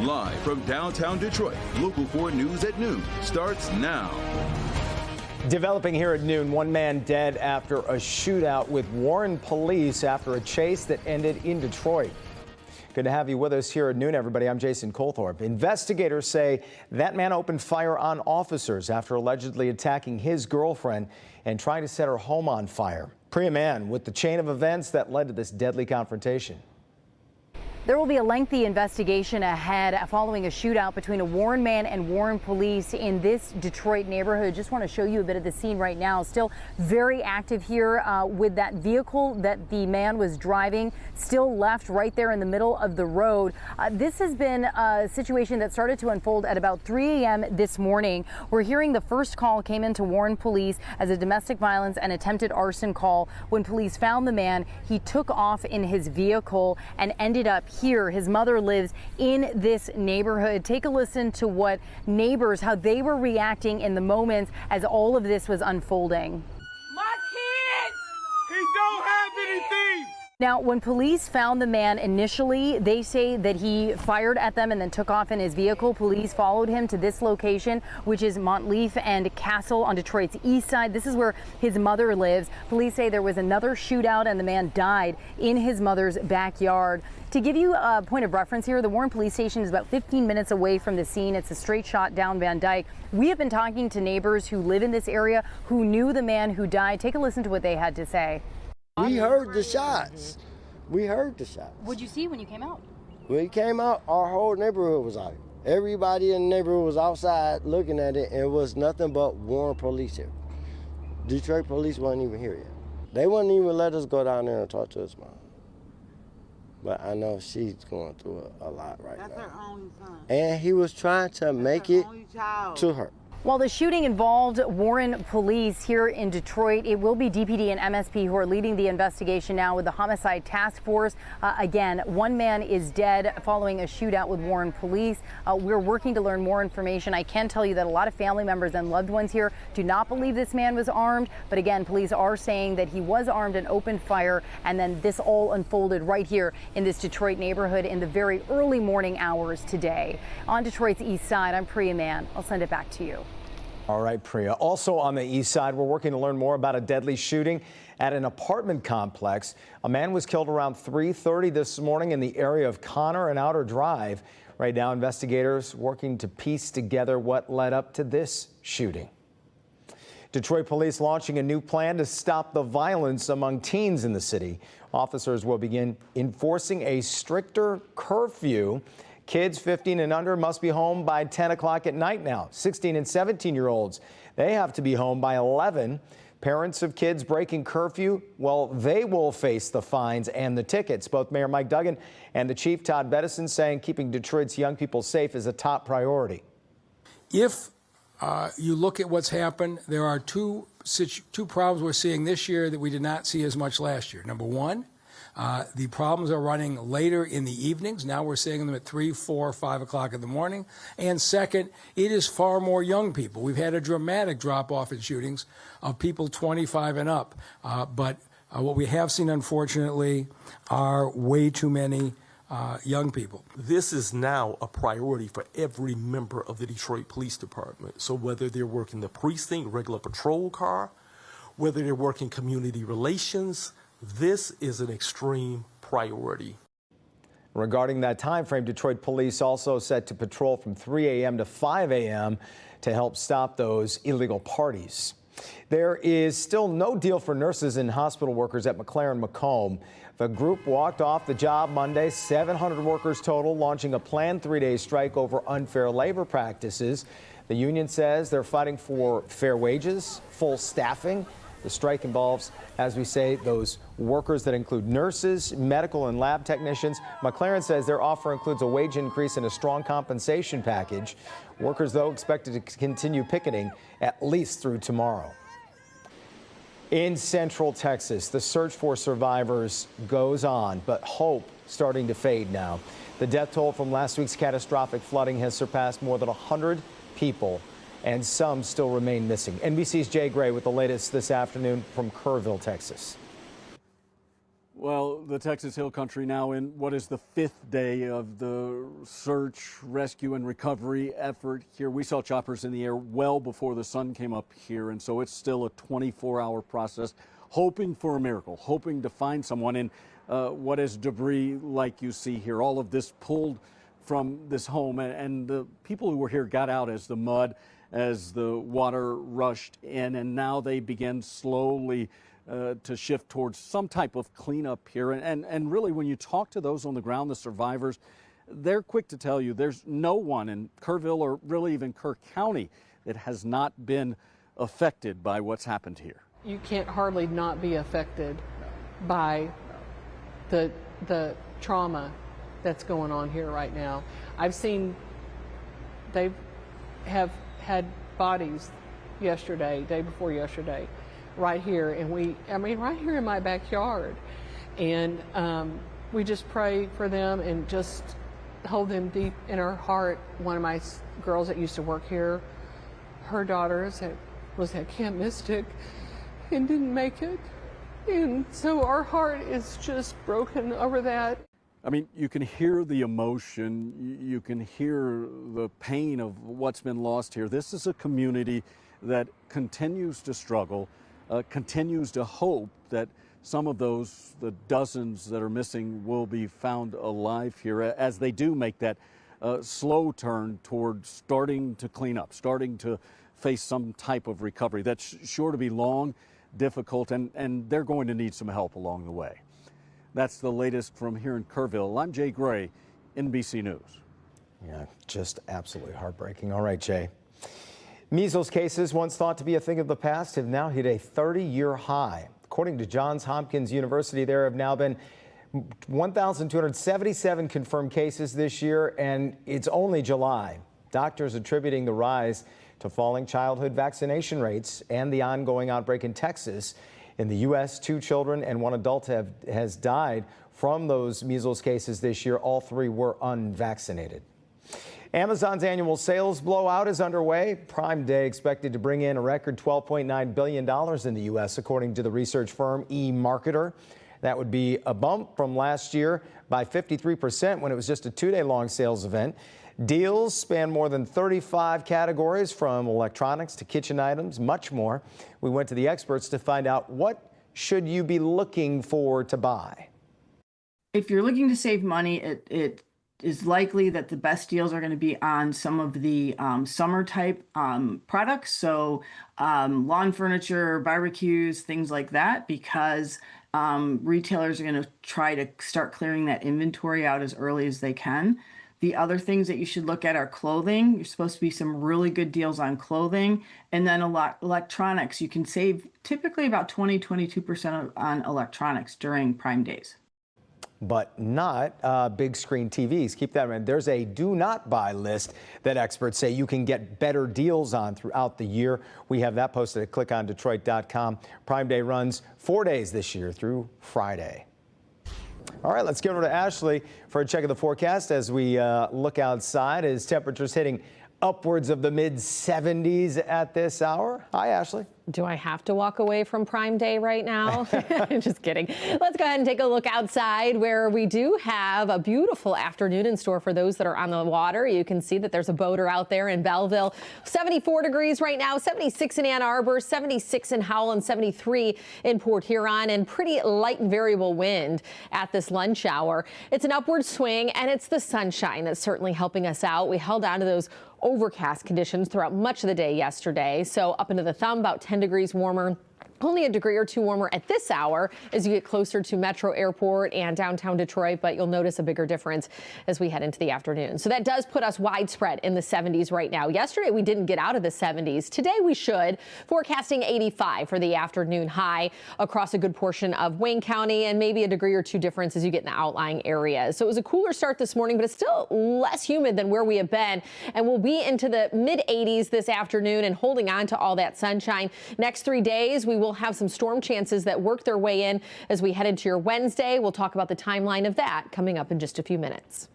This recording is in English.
Live from downtown Detroit, Local 4 News at noon starts now. Developing here at noon, one man dead after a shootout with Warren police after a chase that ended in Detroit. Good to have you with us here at noon, everybody. I'm Jason Colthorpe. Investigators say that man opened fire on officers after allegedly attacking his girlfriend and trying to set her home on fire. Priya Mann with the chain of events that led to this deadly confrontation. There will be a lengthy investigation ahead following a shootout between a Warren man and Warren police in this Detroit neighborhood. Just want to show you a bit of the scene right now. Still very active here with that vehicle that the man was driving still left right there in the middle of the road. This has been a situation that started to unfold at about 3 a.m. this morning. We're hearing the first call came into Warren police as a domestic violence and attempted arson call. When police found the man, he took off in his vehicle and ended up here. His mother lives in this neighborhood. Take a listen to what neighbors, how they were reacting in the moments as all of this was unfolding. My kids! He don't have anything! Now, when police found the man initially, they say that he fired at them and then took off in his vehicle. Police followed him to this location, which is Montleaf and Castle on Detroit's east side. This is where his mother lives. Police say there was another shootout and the man died in his mother's backyard. To give you a point of reference here, the Warren Police Station is about 15 minutes away from the scene. It's a straight shot down Van Dyke. We have been talking to neighbors who live in this area who knew the man who died. Take a listen to what they had to say. We heard the shots. We heard the shots. What'd you see when you came out? When we came out, our whole neighborhood was out. Everybody in the neighborhood was outside looking at it, and it was nothing but Warren police here. Detroit police wasn't even here yet. They wouldn't even let us go down there and talk to his mom. But I know she's going through a lot right now. That's her only son. And he was trying to make it to her. While the shooting involved Warren police here in Detroit, it will be DPD and MSP who are leading the investigation now with the homicide task force. Again, one man is dead following a shootout with Warren police. We're working to learn more information. I can tell you that a lot of family members and loved ones here do not believe this man was armed. But again, police are saying that he was armed and opened fire. And then this all unfolded right here in this Detroit neighborhood in the very early morning hours today. On Detroit's east side, I'm Priya Mann. I'll send it back to you. All right, Priya. Also on the east side, we're working to learn more about a deadly shooting at an apartment complex. A man was killed around 3:30 this morning in the area of Connor and Outer Drive. Right now, investigators working to piece together what led up to this shooting. Detroit police launching a new plan to stop the violence among teens in the city. Officers will begin enforcing a stricter curfew. Kids 15 and under must be home by 10 o'clock at night now. 16 and 17-year-olds, they have to be home by 11. Parents of kids breaking curfew, well, they will face the fines and the tickets. Both Mayor Mike Duggan and the Chief Todd Bettison saying keeping Detroit's young people safe is a top priority. If you look at what's happened, there are two problems we're seeing this year that we did not see as much last year. Number one, the problems are running later in the evenings. Now we're seeing them at 3, 4, 5 o'clock in the morning. And second, it is far more young people. We've had a dramatic drop-off in shootings of people 25 and up. But what we have seen, unfortunately, are way too many young people. This is now a priority for every member of the Detroit Police Department. So whether they're working the precinct, regular patrol car, whether they're working community relations, this is an extreme priority. Regarding that time frame, Detroit police also set to patrol from 3 a.m. to 5 a.m. to help stop those illegal parties. There is still no deal for nurses and hospital workers at McLaren Macomb. The group walked off the job Monday, 700 workers total, launching a planned 3-day strike over unfair labor practices. The union says they're fighting for fair wages, full staffing. The strike involves, as we say, those workers that include nurses, medical and lab technicians. McLaren says their offer includes a wage increase and a strong compensation package. Workers, though, expected to continue picketing at least through tomorrow. In Central Texas, the search for survivors goes on, but hope starting to fade now. The death toll from last week's catastrophic flooding has surpassed more than 100 people, and some still remain missing. NBC's Jay Gray with the latest this afternoon from Kerrville, Texas. Well, the Texas Hill Country now in what is the 5th day of the search, rescue, and recovery effort here. We saw choppers in the air well before the sun came up here, and so it's still a 24-hour process, hoping for a miracle, hoping to find someone in what is debris like you see here. All of this pulled from this home, and the people who were here got out as the mud, as the water rushed in, and now they begin slowly to shift towards some type of cleanup here. And really, when you talk to those on the ground, the survivors, they're quick to tell you there's no one in Kerrville or really even Kerr County that has not been affected by what's happened here. You can't hardly not be affected by the trauma that's going on here right now. I've seen they have had bodies yesterday, day before yesterday, right here, and right here in my backyard. And we just pray for them and just hold them deep in our heart. One of my girls that used to work here, her daughter was at Camp Mystic and didn't make it. And so our heart is just broken over that. I mean, you can hear the emotion, you can hear the pain of what's been lost here. This is a community that continues to struggle, continues to hope that some of those, the dozens that are missing, will be found alive here as they do make that slow turn toward starting to clean up, starting to face some type of recovery. That's sure to be long, difficult, and they're going to need some help along the way. That's the latest from here in Kerrville. I'm Jay Gray, NBC News. Yeah, just absolutely heartbreaking. All right, Jay. Measles cases, once thought to be a thing of the past, have now hit a 30-year high. According to Johns Hopkins University, there have now been 1,277 confirmed cases this year, and it's only July. Doctors attributing the rise to falling childhood vaccination rates and the ongoing outbreak in Texas. In the U.S., 2 children and 1 adult has died from those measles cases this year. All 3 were unvaccinated. Amazon's annual sales blowout is underway. Prime Day expected to bring in a record $12.9 billion in the U.S., according to the research firm eMarketer. That would be a bump from last year by 53% when it was just a 2-day-long sales event. Deals span more than 35 categories, from electronics to kitchen items, much more. We went to the experts to find out, what should you be looking for to buy? If you're looking to save money, it is likely that the best deals are going to be on some of the summer type products. So lawn furniture, barbecues, things like that, because retailers are going to try to start clearing that inventory out as early as they can. The other things that you should look at are clothing. There's supposed to be some really good deals on clothing. And then electronics. You can save typically about 22% on electronics during Prime Days. But not big screen TVs. Keep that in mind. There's a do not buy list that experts say you can get better deals on throughout the year. We have that posted at clickondetroit.com. Prime Day runs 4 days this year through Friday. All right, let's get over to Ashley for a check of the forecast as we look outside as temperatures hitting upwards of the mid-70s at this hour. Hi, Ashley. Do I have to walk away from Prime Day right now? Just kidding. Let's go ahead and take a look outside, where we do have a beautiful afternoon in store for those that are on the water. You can see that there's a boater out there in Belleville. 74 degrees right now, 76 in Ann Arbor, 76 in Howell, and 73 in Port Huron, and pretty light and variable wind at this lunch hour. It's an upward swing, and it's the sunshine that's certainly helping us out. We held on to those overcast conditions throughout much of the day yesterday. So up into the thumb, about 10 degrees warmer. Only a degree or 2 warmer at this hour as you get closer to Metro Airport and downtown Detroit, but you'll notice a bigger difference as we head into the afternoon. So that does put us widespread in the 70s right now. Yesterday, we didn't get out of the 70s. Today, we should. Forecasting 85 for the afternoon high across a good portion of Wayne County, and maybe a degree or 2 difference as you get in the outlying areas. So it was a cooler start this morning, but it's still less humid than where we have been. And we'll be into the mid-80s this afternoon and holding on to all that sunshine. Next 3 days, we will have some storm chances that work their way in as we head into your Wednesday. We'll talk about the timeline of that coming up in just a few minutes.